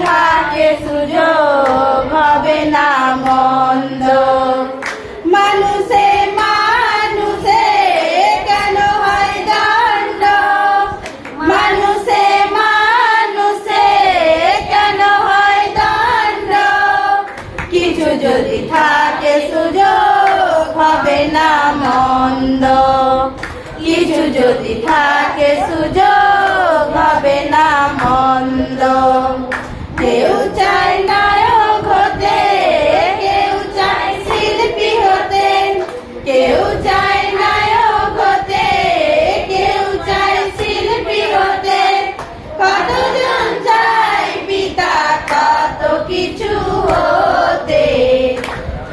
থাকে সুযোগ হবে না মন্দ। মানুষে মানুষে কেন হয় দণ্ড, মানুষে মানুষে কেন হয় দণ্ড। কিছু যদি থাকে সুযোগ হবে না মন্দ, কিছু যদি থাকে সুযোগ হবে না মন্দ। কেউ চায় নায়ক হতে, কেউ চায় শিল্পী হতে, কেউ চায় নায়ক হতে, কেউ চায় শিল্পী হতে। কতজন চায় পিতা কত কিছু হতে,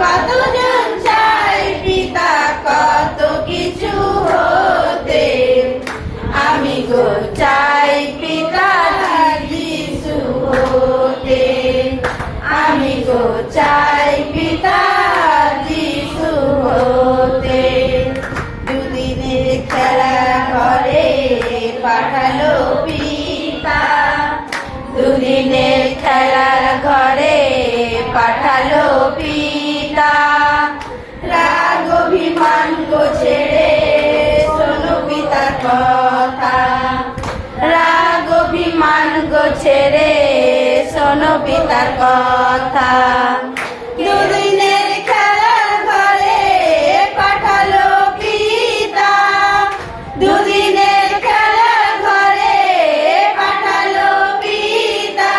কতজন চায় পিতা কত কিছু হতে। আমি গো চাই পিতা যিশু হতে, আমি গো চাই পিতা যিশু হতে। দুদিনের খেলা ঘরে পাঠালো পিতা, দুদিনের খেলার ঘরে পাঠালো পিতা। রাগ অভিমান গো ছেড়ে শোনো পিতার কথা, রাগ অভিমান গো ছেড়ে শোনো পিতার কথা। দুদিনের খেলার ঘরে পাঠালো পিতা, দুদিনের খেলার ঘরে পাঠালো পিতা।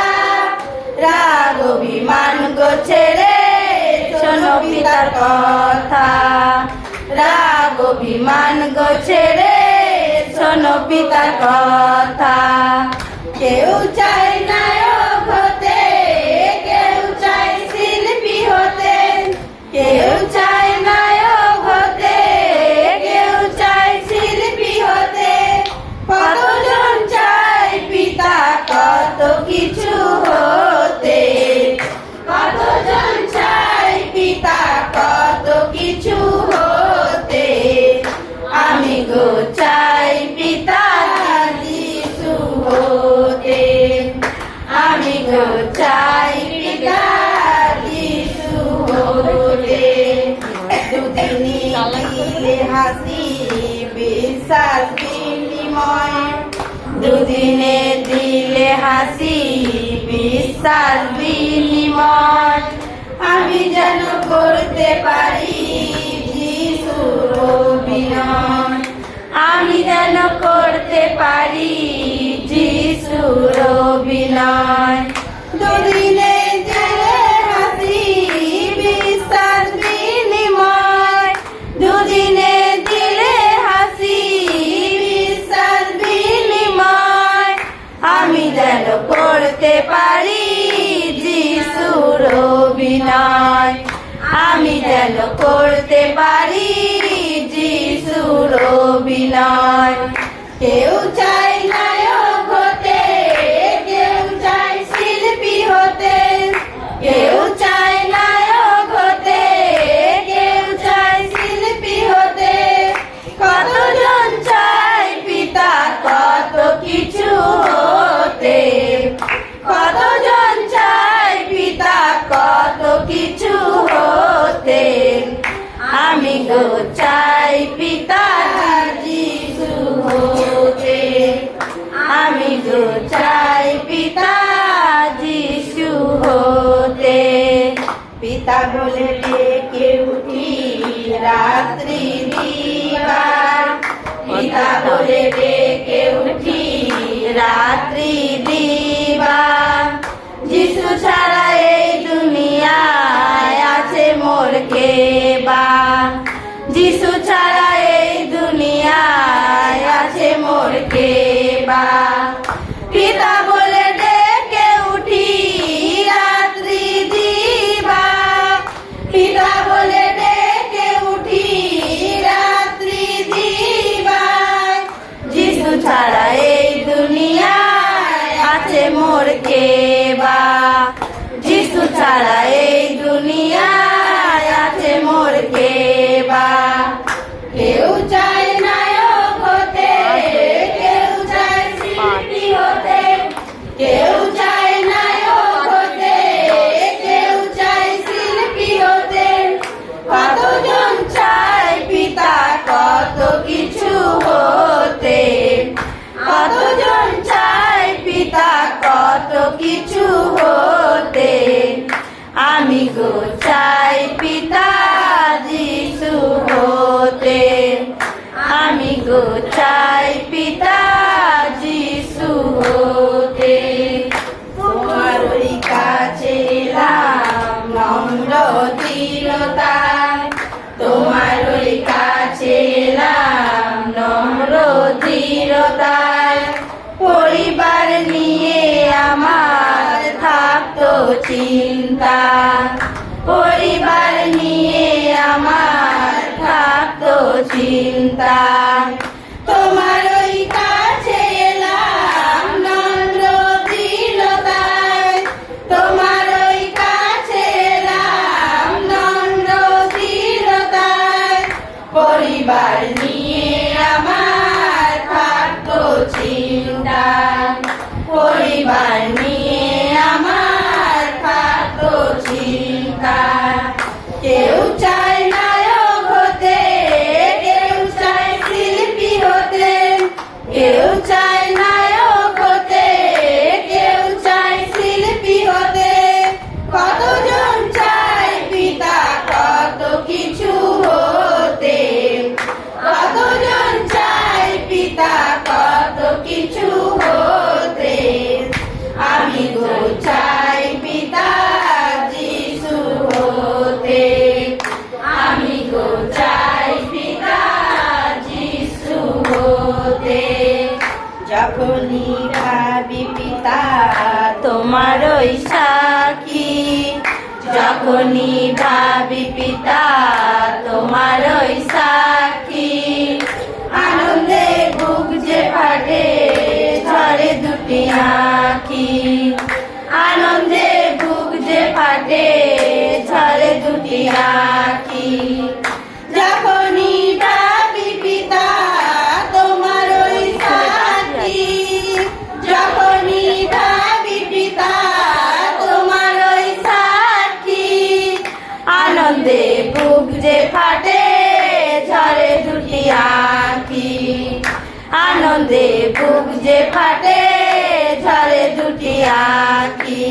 রাগ অভিমান গো ছেড়ে শোনো পিতার কথা, রাগ অভিমান গো ছেড়ে শোনো পিতার কথা। কেউ চায় নায়ক হতে, কেউ চায় শিল্পী হতে, কেউ চায় নায়ক হতে, কেউ চায় শিল্পী হতে। কতজন চায় পিতা কত কিছু হতে, কতজন চায় পিতা কত কিছু হতে। আমি গো চাই পিতা যিশু হতে, আমি গো চাই পিতা যিশু হতে। দুদিনই দিলে হাসি বিশ্বাস বিনিময়, দুদিনে দিলে হাসি বিশ্বাস বিনিময়। আমি যেন করতে পারি যিশুর অভিনয়, আমি যেন করতে পারি যিশুর অভিনয়। দুদিনে দিলে হাসি বিশ্বাস বিনিময়, দুদিনে দিলে হাসি বিশ্বাস বিনিময়। আমি যেন করতে পারি যিশুর অভিনয়, আমি যেন করতে পারি যিশুর অভিনয়। কেউ চায় নায়ক হতে, কেউ চায় শিল্পী হতে, কেউ চায় নায়ক হতে, কেউ চায় শিল্পী হতে। কতজন চায় পিতা কত কিছু হতে, কতজন চায় পিতা কত কিছু হতে। আমি গো চাই পিতা যিশু হতে, আমি গো চাই পিতা যিশু হতে। পিতা বলে ডেকে উঠি রাত্রি দিবার, পিতা বলে ডেকে উঠি রাত্রি দিবার। যিশু ছাড়া এই দুনিয়ায় আছে মোর কে বা, যিশু ছাড়া এই দুনিয়ায় আছে মোর কে বা। পিতা বলে ডেকে উঠি রাত্রি দিবা, পিতা বলে ডেকে উঠি রাত্রি দিবা। যিশু ছাড়া এই দুনিয়ায় আছে মোর কে বা, যিশু আমি গো চাই পিতা যিশু হতে, আমি গো চাই পিতা যিশু হতে। তোমার ওই কাছে এলাম নম্র দৃঢ়তায়, তোমার ওই কাছে এলাম নম্র দৃঢ়তায়। পরিবার নিয়ে আমার থাকতো চিন্তা, পরিবার নিয়ে আমার থাকতো চিন্তা। তোমার ওই কাছে এলাম নম্র দৃঢ়তায়, তোমার ওই কাছে এলাম নম্র দৃঢ়তায়। পরিবার নিয়ে আমার থাকতো চিন্তা, পরিবার নিয়ে আমার থাকতো চিন্তা। কেউ চায় নায়ক হতে, কেউ চায় শিল্পী হতে, কেউ চায় নায়ক হতে, কেউ চায় শিল্পী হতে। কতজন চায় পিতা কত কিছু হতে, কতজন চায় পিতা কত কিছু হতে। আমি গো চাই পিতা যিশু হতে, আমি গো চাই পিতা যিশু হতে। যখনই ভাবি পিতা তোমার ওই সাক্ষী, যখনই ভাবি পিতা তোমার ওই সাক্ষী। আনন্দে বুক যে ফাটে ঝরে দুটি আঁখি, আনন্দে বুক যে ফাটে ঝরে দুটি আঁখি। যখনই ভাবি পিতা তোমার ওই সাক্ষী, যখনই ভাবি পিতা তোমার ওই সাক্ষী। আনন্দে বুক যে ফাটে ঝরে দুটি আঁখি, আনন্দে বুক যে ফাটে ঝরে দুটি আঁখি।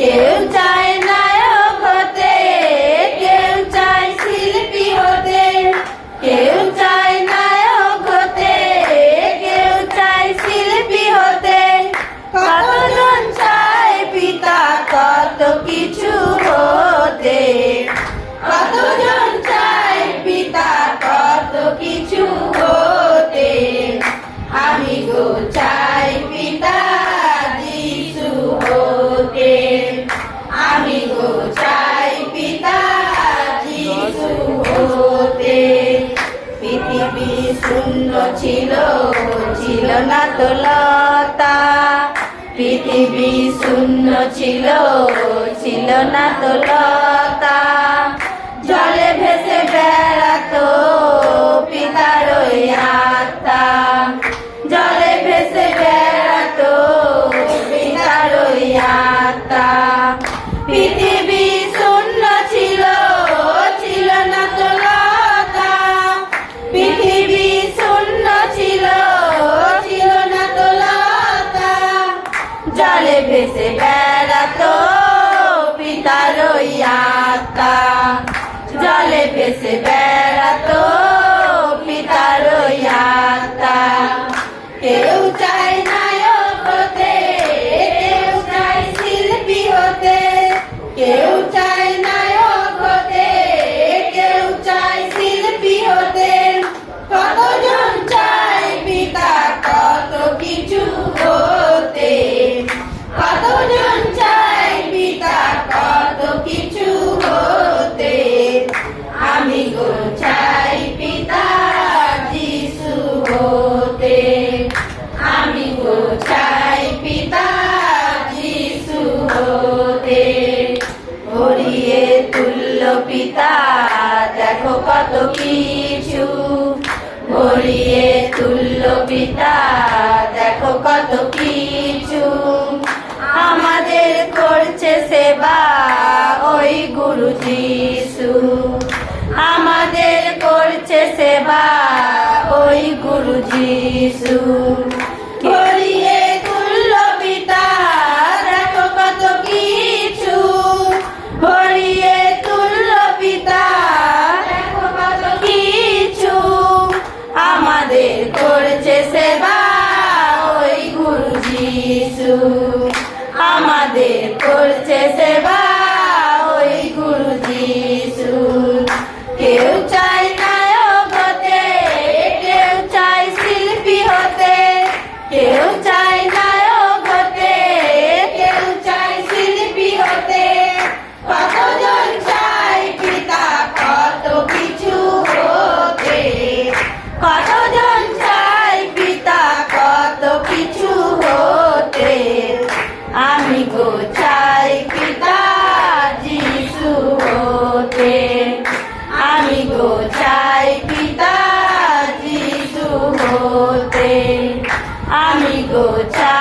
কেউ চায় নায়ক হতে, কেউ চায় শিল্পী হতে, কেউ চায় নায়ক হতে, কেউ চায় শিল্পী হতে। কতজন চায় পিতা কত কিছু হতে, কতজন চায় পিতা কত কিছু হতে। আমি গো চাই পিতা যিশু হতে, আমি গো চাই পিতা যিশু হতে। পৃথিবী শূন্য ছিল, ছিল না তো লতা, পৃথিবী শূন্য ছিল, ছিল না তো লতা। জলে ভেসে বেড়াতো পিতার ওই আত্মা, জলে ভেসে বেড়াতো পিতার ওই আত্মা। পৃথিবী শূন্য ছিল, ছিল না তো লতা, পৃথিবী শূন্য ছিল, ছিল না তো লতা। জলে ভেসে বেড়াতো পিতার ওই আত্মা, জলে ভেসে বেড়াতো পিতার ওই আত্মা। কেউ চায় নায়ক হতে, কেউ চায় শিল্পী হতে, কেউ চায় নায়ক হতে, কেউ চায় শিল্পী হতে। কতজন চায় পিতা কত কিছু হতে, কতজন চায় পিতা কত কিছু হতে। আমি গো চাই পিতা যিশু হতে, আমি গো চাই পিতা যিশু হতে। ভরিয়ে তুল্য পিতা দেখো কত কিছু, ভরিয়ে তুল্য পিতা দেখো কত কিছু। আমাদের করছে সেবা ওই গুরু যিশু, আমাদের করছে সেবা ওই গুরু যিশু। ভরিয়ে তুল্য পিতা দেখো কত কিছু, होते आम्ही गो चाय पिता जिसू होते आम्ही गो चाय